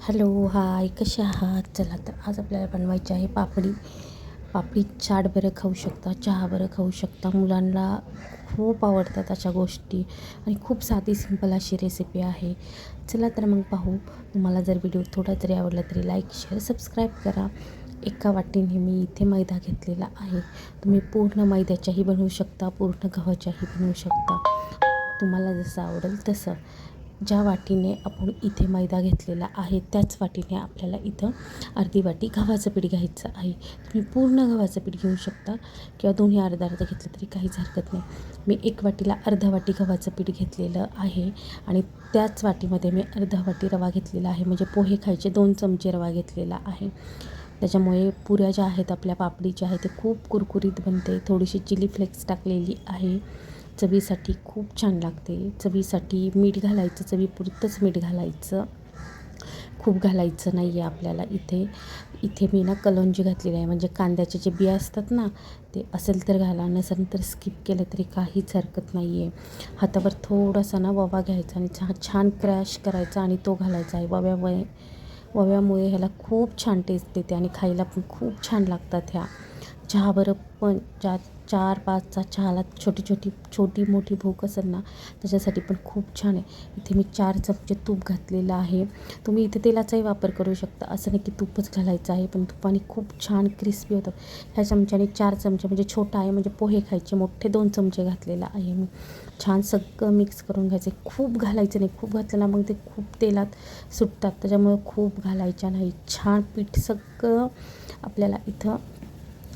Hello, हाय, कसे आहात? चला तर आज आपल्याला बनवायची आहे पापडी. पापडी चाट बरं खाऊ शकता, चहा बरं खाऊ शकता. मुलांना खूप आवडतात अशा गोष्टी आणि खूप साधी सिंपल अशी रेसिपी आहे. चला तर मग पाहू. तुम्हाला जर व्हिडिओ थोडा जरी आवडला तरी लाईक, शेअर, सबस्क्राईब करा. एका वाटीने मी इथे मैदा घेतलेला आहे. तुम्ही पूर्ण मैद्याच्याही बनवू शकता, पूर्ण गव्हाच्याही बनवू शकता. तुम्हाला जसं आवडेल तसं. ज्या वाटीने आपण इथे मैदा घेतलेला आहे त्याच वाटीने आपल्याला इथं अर्धी वाटी गव्हाचं पीठ घ्यायचं आहे. तुम्ही पूर्ण गव्हाचं पीठ घेऊ शकता किंवा दोन्ही अर्धा अर्धा घेतलं तरी काहीच हरकत नाही. मी एक वाटीला अर्धा वाटी गव्हाचं पीठ घेतलेलं आहे आणि त्याच वाटीमध्ये मी अर्धा वाटी रवा घेतलेला आहे. म्हणजे पोहे खायचे 2 चमचे रवा घेतलेला आहे. त्याच्यामुळे पुऱ्या ज्या आहेत आपल्या पापडी ज्या आहे ते खूप कुरकुरीत बनते. थोडीशी चिली फ्लेक्स टाकलेली आहे. चवीसाठी खूप छान लागते. चवीसाठी मीठ घालायचं, चवीपुरतंच मीठ घालायचं, खूप घालायचं नाही आहे आपल्याला. इथे मी ना कलौंजी घातलेली आहे. म्हणजे कांद्याचे जे बिया असतात ना, ते असेल तर घाला, नसेल तर स्किप केलं तरी काहीच हरकत नाही आहे. हातावर थोडासा ना ओवा घ्यायचा आणि छान क्रॅश करायचा आणि तो घालायचा आहे. ओव्यामुळे ह्याला खूप छान टेस्ट येते आणि खायला पण खूप छान लागतात ह्या. चहाबरोबर पण 4-5चा चहाला छोटी मोठी भूक असेल ना त्याच्यासाठी पण खूप छान आहे. इथे मी 4 चमचे तूप घातलेलं आहे. तुम्ही इथे तेलाचाही वापर करू शकता. असं नाही की तूपच घालायचं आहे, पण तुपाने खूप छान क्रिस्पी होतं. ह्या चमच्याने 4 चमचे म्हणजे छोटा आहे, म्हणजे पोहे खायचे मोठे 2 चमचे घातलेला आहे मी. छान सगळं मिक्स करून घ्यायचं. खूप घालायचं नाही, खूप घातलं ना मग ते खूप तेलात सुटतात. त्याच्यामुळे खूप घालायच्या नाही. छान पीठ सगळं आपल्याला इथं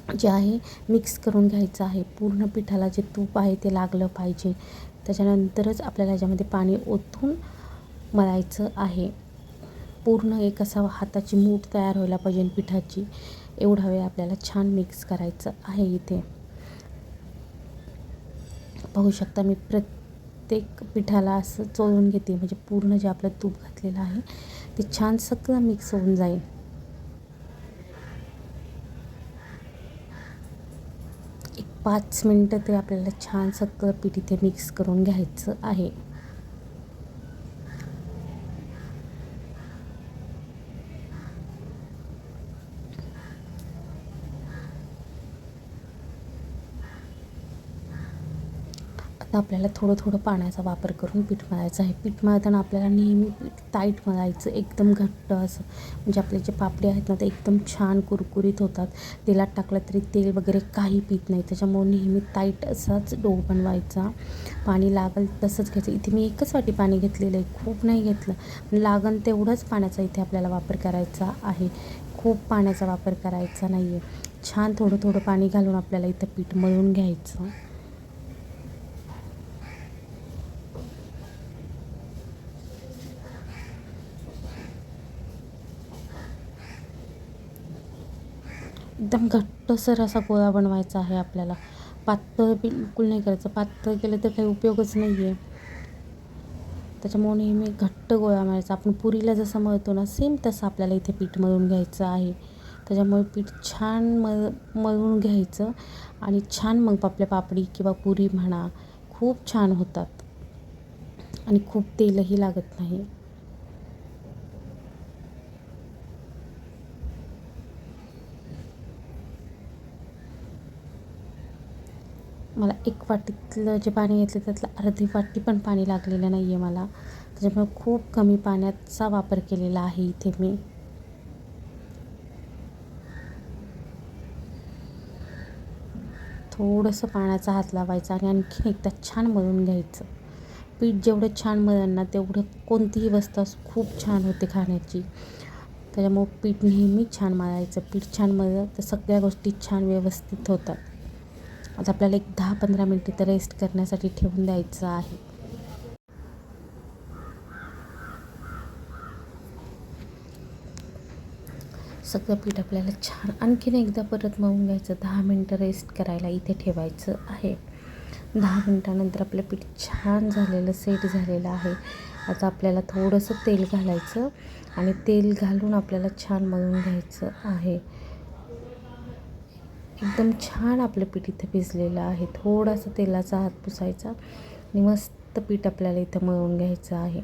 जे आहे मिक्स करून घ्यायचं आहे. पूर्ण पिठाला जे तूप आहे ते लागलं पाहिजे. त्याच्यानंतरच आपल्याला याच्यामध्ये पाणी ओतून मळायचं आहे. पूर्ण एक असा हाताची मूठ तयार व्हायला पाहिजे पिठाची. एवढा वेळ आपल्याला छान मिक्स करायचं आहे. इथे पाहू शकता मी प्रत्येक पिठाला असं चोळून घेते, म्हणजे पूर्ण जे आपलं तूप घातलेलं आहे ते छान सगळं मिक्स होऊन जाईल. 5 मिनटं तरी आपल्याला छान सगळं पीठ इथे मिक्स करून घ्यायचं आहे. आता आपल्याला थोडं पाण्याचा वापर करून पीठ मळायचं आहे. पीठ मळताना आपल्याला नेहमी पीठ टाईट मळायचं, एकदम घट्ट असं. म्हणजे आपले जे पापडी आहेत ना ते एकदम छान कुरकुरीत होतात. तेलात टाकलं तरी तेल वगैरे काही पीत नाही. त्याच्यामुळे नेहमी टाईट असाच डो बनवायचा. पाणी लागल तसंच घ्यायचं. इथे मी एकच वाटी पाणी घेतलेलं आहे, खूप नाही घेतलं. लागन तेवढंच पाण्याचा इथे आपल्याला वापर करायचा आहे. खूप पाण्याचा वापर करायचा नाही आहे. छान थोडं पाणी घालून आपल्याला इथं पीठ मळून घ्यायचं. एकदम घट्टसर असा गोळा बनवायचा आहे आपल्याला. पातळ बिलकुल नाही करायचं. पातळ केलं तर काही उपयोगच नाही आहे. त्याच्यामुळे नेहमी घट्ट गोळा मळायचा. आपण पुरीला जसं मळतो ना सेम तसं आपल्याला इथे पीठ मळून घ्यायचं आहे. त्याच्यामुळे पीठ छान मळून घ्यायचं आणि छान मग आपल्या पापडी किंवा पुरी म्हणा खूप छान होतात आणि खूप तेलही लागत नाही. मला एक वाटीतलं जे पाणी घेतलं त्यातलं अर्धी वाटी पण पाणी लागलेलं नाही आहे मला. त्याच्यामुळे खूप कमी पाण्याचा वापर केलेला आहे इथे मी. थोडंसं पाण्याचा हात लावायचा आणि आणखीन एकदा छान मळून घ्यायचं. पीठ जेवढं छान मळलं ना तेवढं कोणतीही वस्तू खूप छान होते खाण्याची. त्याच्यामुळे पीठ नेहमी छान मळायचं. पीठ छान मळलं तर सगळ्या गोष्टी छान व्यवस्थित होतात. आता आपल्याला एक 10-15 मिनटं तर रेस्ट करण्यासाठी ठेवून द्यायचं आहे. सगळं पीठ आपल्याला छान आणखीन एकदा परत मळून घ्यायचं. 10 मिनटं रेस्ट करायला इथे ठेवायचं आहे. 10 मिनटानंतर आपलं पीठ छान झालेलं सेट झालेलं आहे. आता आपल्याला थोडंसं तेल घालायचं आणि तेल घालून आपल्याला छान मळून घ्यायचं आहे. एकदम छान आपलं पीठ इथं भिजलेलं आहे. थोडासा तेलाचा हात पुसायचा आणि मस्त पीठ आपल्याला इथं मळून घ्यायचं आहे.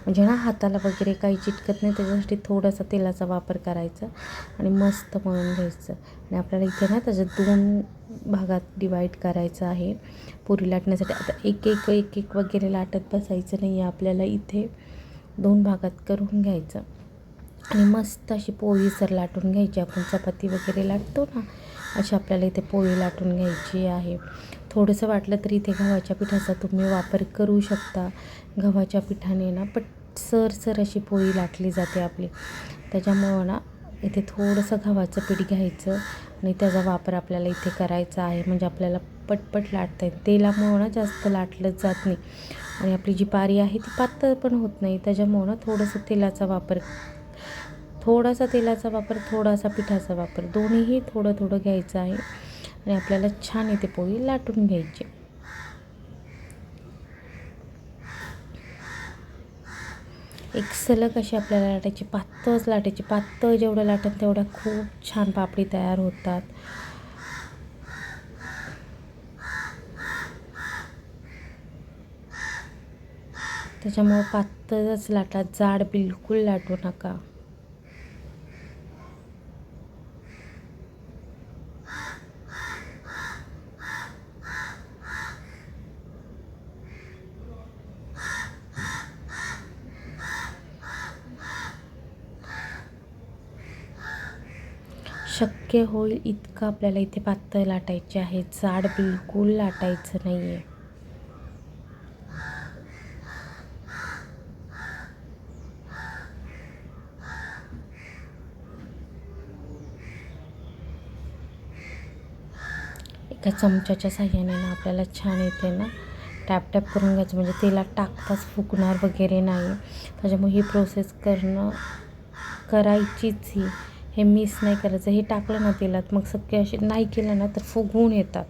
म्हणजे ना हाताला वगैरे काही चिटकत नाही, त्याच्यासाठी थोडासा तेलाचा वापर करायचा आणि मस्त मळून घ्यायचं. आणि आपल्याला इथे ना त्याचं 2 भागात डिवाईड करायचं आहे पुरी लाटण्यासाठी. आता एक वगैरे लाटत बसायचं नाही आहे आपल्याला, इथे 2 भागात करून घ्यायचं आणि मस्त अशी पोळी सर लाटून घ्यायची. आपण चपाती वगैरे लाटतो ना, अशी आपल्याला इथे पोळी लाटून घ्यायची आहे. थोडंसं वाटलं तरी इथे गव्हाच्या पिठाचा तुम्ही वापर करू शकता. गव्हाच्या पिठाने ना सर अशी पोळी लाटली जाते आपली. त्याच्यामुळं ना इथे थोडंसं गव्हाचं पीठ घ्यायचं आणि त्याचा वापर आपल्याला इथे करायचा आहे. म्हणजे आपल्याला पटपट लाटता येईल. तेलामुळं ना जास्त लाटलं जात नाही आणि आपली जी पारी आहे ती पातळ पण होत नाही. त्याच्यामुळं ना थोडासा तेलाचा वापर, थोडासा पिठाचा वापर, दोन्हीही थोडं थोडं घ्यायचं आहे आणि आपल्याला छान इथे पोळी लाटून घ्यायची. एक सलग अशी आपल्याला लाटायची, पातळच लाटायची. पातळ जेवढं लाटेल तेवढ्या खूप छान पापडी तयार होतात. त्याच्यामुळं पातळच लाटा, जाड बिलकुल लाटू नका. शक्य होईल इतकं आपल्याला इथे पातळ लाटायचे आहे, जाड बिलकुल लाटायचं नाही आहे. एका चमच्याच्या साह्याने ना आपल्याला छान इथे ना टॅप करून घ्यायचं. म्हणजे तेलात टाकताच फुगणार वगैरे नाही. त्याच्यामुळे ही प्रोसेस करायचीच ही, हे मिस नाही करायचं. हे टाकलं ना तेलात, मग सगळे असे नाही केलं ना तर फुगून येतात.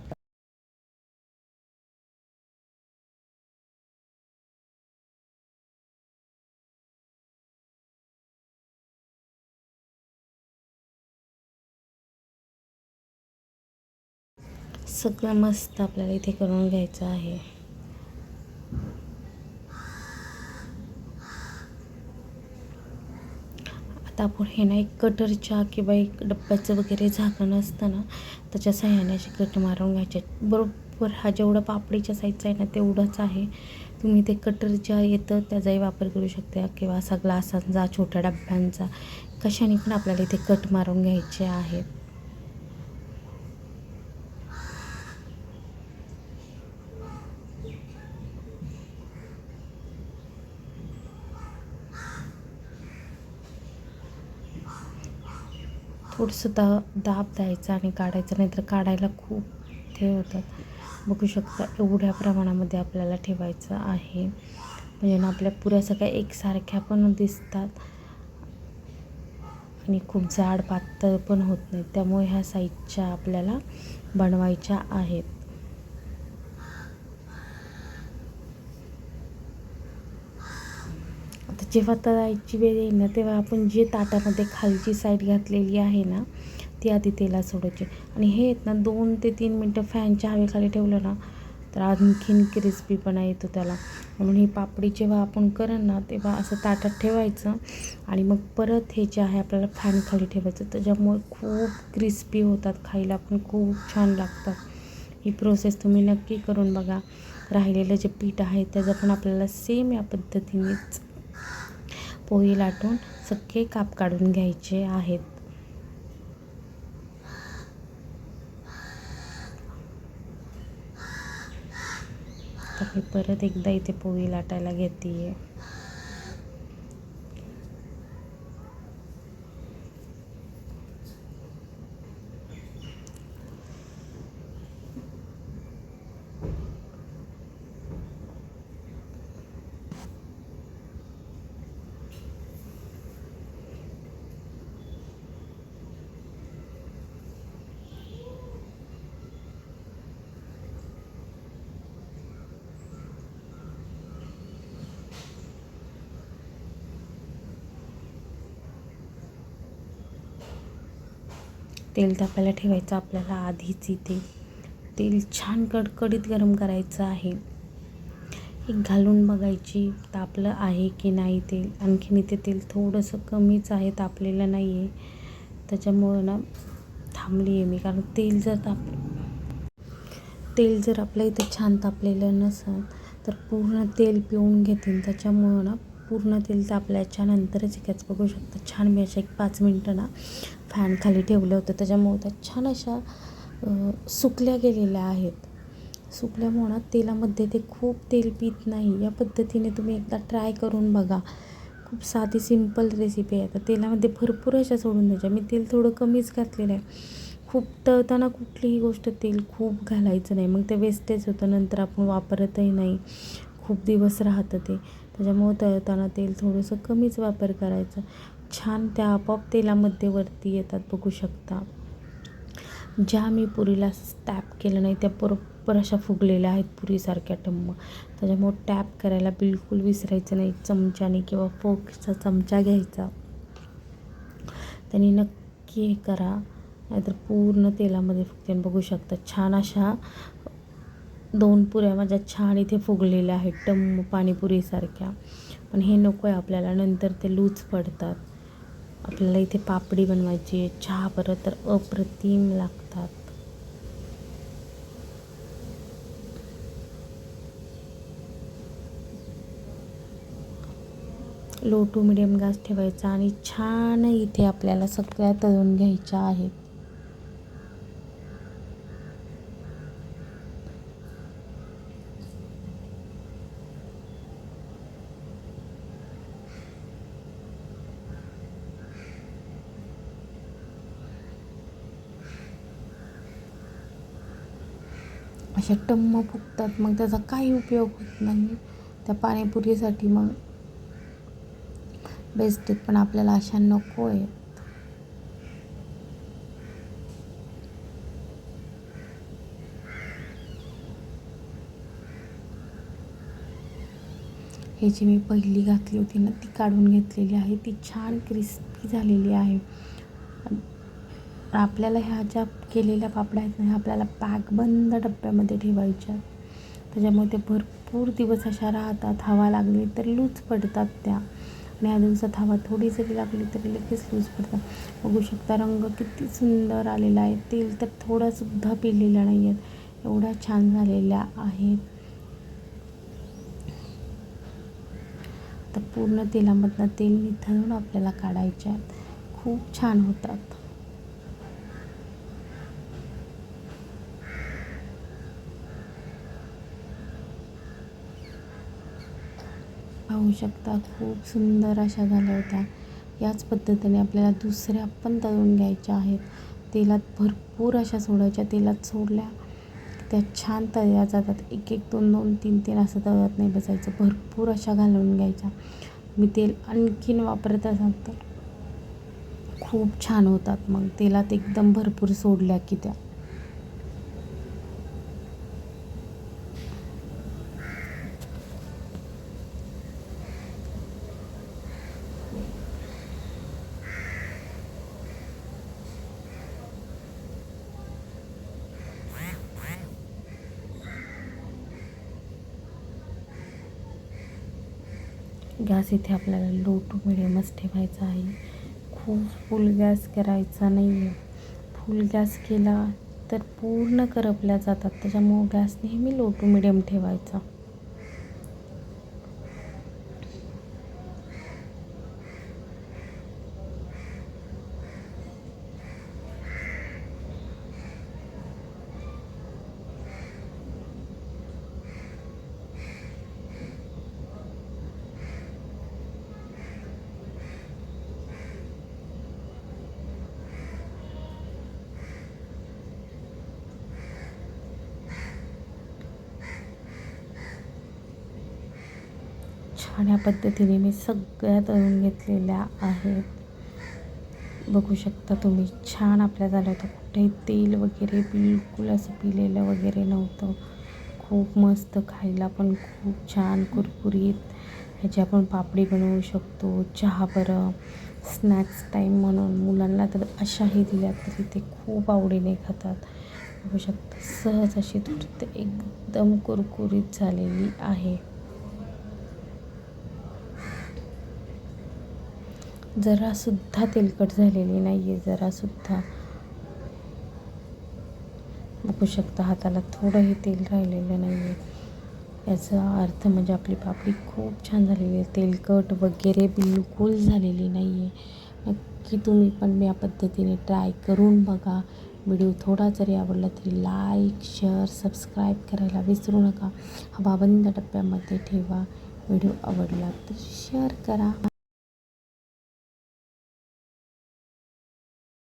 सगळं मस्त आपल्याला इथे करून घ्यायचं आहे. आता आपण हे ना एक कटरच्या किंवा एक डब्याचं वगैरे झाकण असतं ना, त्याच्या साह्याने असे कट मारून घ्यायचे. बरोबर हा जेवढा पापडीच्या साईजचा आहे ना तेवढंच आहे. तुम्ही ते कटरच्या येतं त्याचाही वापर करू शकता किंवा असा ग्लासांचा, छोट्या डब्यांचा, कशाने पण आपल्याला इथे कट मारून घ्यायचे आहेत. थोडंसं दाब द्यायचं आणि काढायचं, नाहीतर काढायला खूप हे होतात. बघू शकता एवढ्या प्रमाणामध्ये आपल्याला ठेवायचं आहे. म्हणजे ना आपल्या पुऱ्या सगळ्या एकसारख्या पण दिसतात आणि खूप जाड पातळ पण होत नाही. त्यामुळे ह्या साईजच्या आपल्याला बनवायच्या आहेत. आता जेव्हा तळायची वेळ येईल ना तेव्हा आपण जे ताटामध्ये खालची साईड घातलेली आहे ना ती आधी तेलात सोडायची आणि हे आहेत ना 2 ते 3 मिनटं फॅनच्या हवेखाली ठेवलं ना तर आणखीन क्रिस्पीपणा येतो त्याला. म्हणून ही पापडी जेव्हा आपण करेन ना तेव्हा असं ताटात ठेवायचं आणि मग परत हे जे आहे आपल्याला फॅन खाली ठेवायचं. त्याच्यामुळे खूप क्रिस्पी होतात, खायला पण खूप छान लागतात. ही प्रोसेस तुम्ही नक्की करून बघा. राहिलेलं जे पीठ आहे त्याचं पण आपल्याला सेम या पद्धतीनेच पोळी लाटून सगळे काप काढून घ्यायचे आहेत. तर मी परत एकदा इथे पोळी लाटायला घेते. तेल तापायला ठेवायचं आपल्याला आधीच. इथे तेल छान कडकडीत गरम करायचं आहे. एक घालून बघायची तापलं आहे की नाही तेल. आणखीन इथे तेल थोडंसं कमीच आहे, तापलेलं नाही आहे. त्याच्यामुळं ना थांबली आहे मी, कारण तेल जर आपल्या इथे छान तापलेलं नसेल तर पूर्ण तेल पिऊन घेतील. त्याच्यामुळं ना पूर्ण तेल तापल्याच्या नंतरच गॅस बघू शकता. छान मी अशा एक 5 मिनटं ना फॅन खाली ठेवलं होतं. त्याच्यामुळं त्या छान अशा सुकल्या गेलेल्या आहेत. सुकल्यामुळं तेलामध्ये ते खूप तेल पीत नाही. या पद्धतीने तुम्ही एकदा ट्राय करून बघा. खूप साधी सिंपल रेसिपी आहे. तर तेलामध्ये भरपूर अशा सोडून द्यायच्या. मी तेल थोडं कमीच घातलेलं आहे. खूप तळताना कुठलीही गोष्ट तेल खूप घालायचं नाही, मग ते वेस्टेज होतं. नंतर आपण वापरतही नाही, खूप दिवस राहतं ते. त्याच्यामुळं तळताना तेल थोडंसं कमीच वापर करायचा. छान त्या आपोआप तेलामध्ये वरती येतात बघू शकता. ज्या मी पुरीला टॅप केलं नाही त्या बरोबर अशा फुगलेल्या आहेत पुरीसारख्या टम्म. त्याच्यामुळं टॅप करायला बिलकुल विसरायचं नाही. चमच्याने किंवा फोर्कचा चमचा घ्यायचा, त्यांनी नक्की हे करा, नाहीतर पूर्ण तेलामध्ये फुगते. बघू शकता छान अशा 2 पुऱ्या माझ्या छान इथे फुगलेल्या आहेत टम्म पाणीपुरीसारख्या. पण हे नको आहे आपल्याला, नंतर ते लूज पडतात. आपल्याला इथे पापडी बनवायची आहे. चहा बरोबर तर अप्रतिम लागतात. लो टू मिडियम गॅस ठेवायचा आणि छान इथे आपल्याला सगळ्या तळून घ्यायच्या आहेत. अशा टम्म फुगतात, मग त्याचा काही उपयोग होत नाही. त्या पाणीपुरीसाठी मग बेस्ट आहेत, पण आपल्याला अशा नको आहेत. हे जी मी पहिली घातली होती ना ती काढून घेतलेली आहे. ती छान क्रिस्पी झालेली आहे. आपल्याला ह्या ज्या केलेल्या पापड्या आहेत ना, ह्या आपल्याला पॅकबंद डब्यामध्ये ठेवायच्या. त्याच्यामुळे ते भरपूर दिवस अशा राहतात. हवा लागली तर लूज पडतात त्या, आणि ह्या दिवसात हवा थोडी जरी लागली तरी लगेच लूज पडतात. बघू शकता रंग किती सुंदर आलेला आहे. तेल तर थोडासुद्धा पिलेलं नाही आहेत, एवढ्या छान झालेल्या आहेत. तर पूर्ण तेलामधनं तेल निथळून आपल्याला काढायच्या आहेत. खूप छान होतात. पाहू शकता खूप सुंदर अशा झाल्या होत्या. याच पद्धतीने आपल्याला दुसऱ्या पण तळून घ्यायच्या आहेत. तेलात भरपूर अशा सोडायच्या. तेलात सोडल्या त्या छान तळल्या जातात. 1-1, 2-2, 3-3 असं तळत नाही बसायचं. भरपूर अशा घालून घ्यायच्या. मी तेल आणखीन वापरत असाल तर खूप छान होतात. मग तेलात एकदम भरपूर सोडल्या की त्या. गॅस इथे आपल्याला लो टू मिडियमच ठेवायचा आहे. खूप फुल गॅस करायचा नाही आहे. फुल गॅस केला तर पूर्ण करपल्या जातात. त्याच्यामुळं गॅस नेहमी लो टू मिडियम ठेवायचा. छान या पद्धतीने मी सगळ्या तळून घेतलेल्या आहेत. बघू शकता तुम्ही छान आपल्या झालं होतं. कुठेही तेल वगैरे बिलकुल असं पिलेलं वगैरे नव्हतं. खूप मस्त, खायला पण खूप छान कुरकुरीत. ह्याची आपण पापडी बनवू शकतो. चहा बरं, स्नॅक्स टाईम म्हणून मुलांना तर अशाही दिल्या तरी ते खूप आवडीने खातात. बघू शकता सहज अशी तुरते एकदम कुरकुरीत झालेली आहे. जरासुद्धा तेलकट झालेली नाही आहे, जरासुद्धा. बघू शकता हाताला थोडंही तेल राहिलेलं नाही आहे. याचा अर्थ म्हणजे आपली पापडी खूप छान झालेली आहे, तेलकट वगैरे बिलकुल झालेली नाही आहे. नक्की तुम्ही पण या पद्धतीने ट्राय करून बघा. व्हिडिओ थोडा जरी आवडला तरी लाईक, शेअर, सबस्क्राईब करायला विसरू नका. हवा बंद डब्यामध्ये ठेवा. व्हिडिओ आवडला तर शेअर करा.